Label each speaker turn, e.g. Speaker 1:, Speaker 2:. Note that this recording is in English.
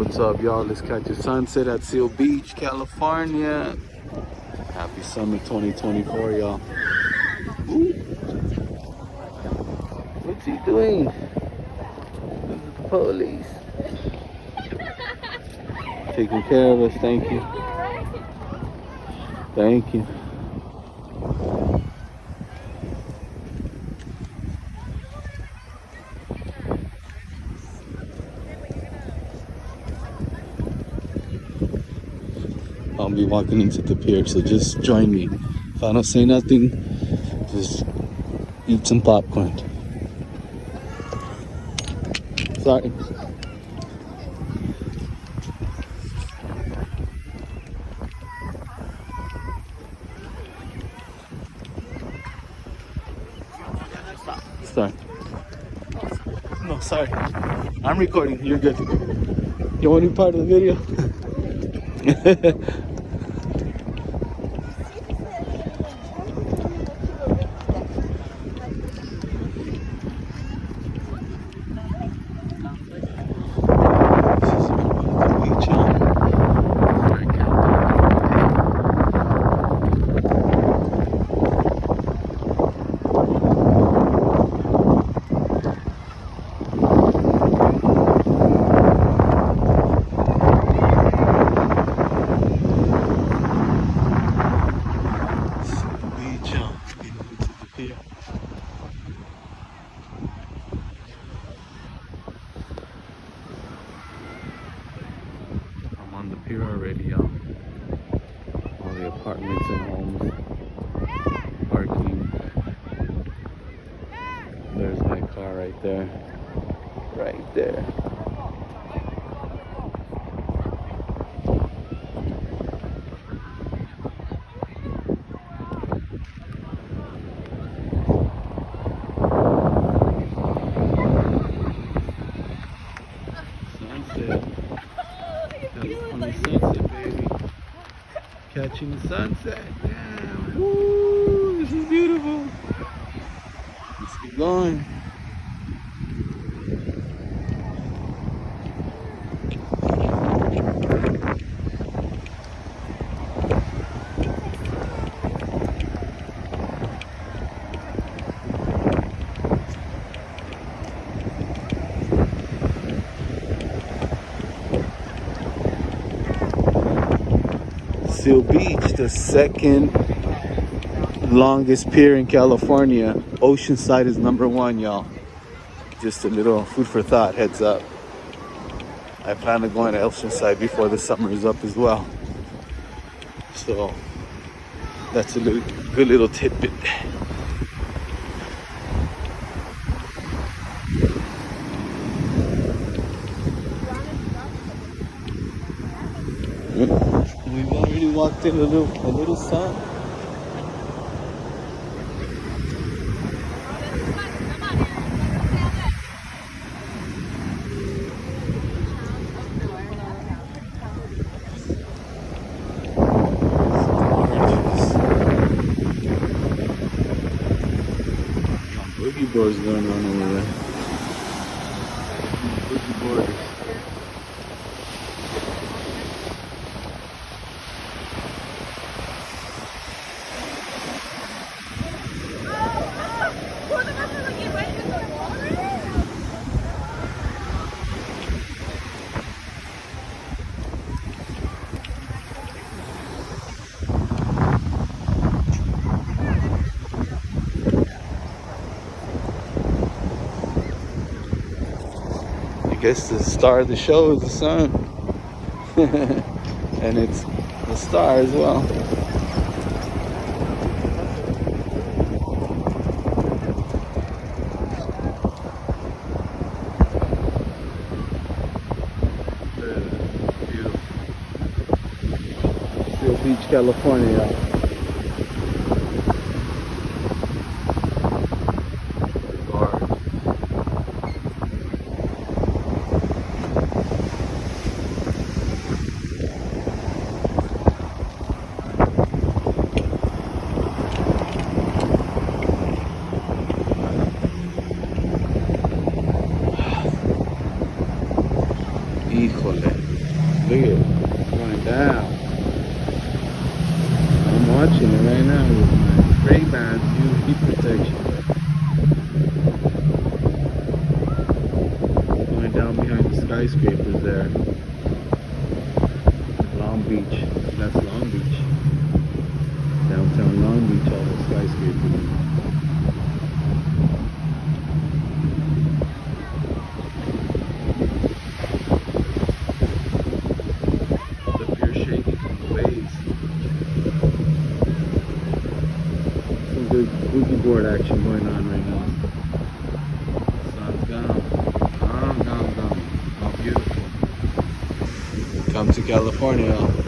Speaker 1: What's up, y'all? Let's catch a sunset at Seal Beach, California. Happy summer 2024, y'all. Ooh. What's he doing? This is the police. Taking care of us, thank you. Thank you. I'll be walking into the pier, so just join me. If I don't say nothing, just eat some popcorn. Sorry. Sorry. No, sorry. I'm recording. You're good. You want to be part of the video? I'm on the pier already, y'all. All the apartments and homes, parking. There's my car right there. Right there. Sunset. California sunset, baby. Catching the sunset. Damn. Woo, this is beautiful. Let's keep going. Seal Beach, the second longest pier in California. Oceanside is #1, y'all. Just a little food for thought, heads up. I plan on going to Oceanside before the summer is up as well. So that's a good little tidbit. We've already walked in a little sun. Boogie boards going on over there. Boogie boarders. I guess the star of the show is the sun. And it's the star as well. Beautiful. Seal Beach, California. Híjole. Look at it. It's going down. I'm watching it right now with my Ray-Bans UV protection. Going down behind the skyscrapers there. Long Beach. That's Long Beach. Downtown Long Beach, all the skyscrapers. The pier shaking from the waves. Some good boogie board action going on right now. Sun's gone. Gone. Oh, beautiful. Come to California.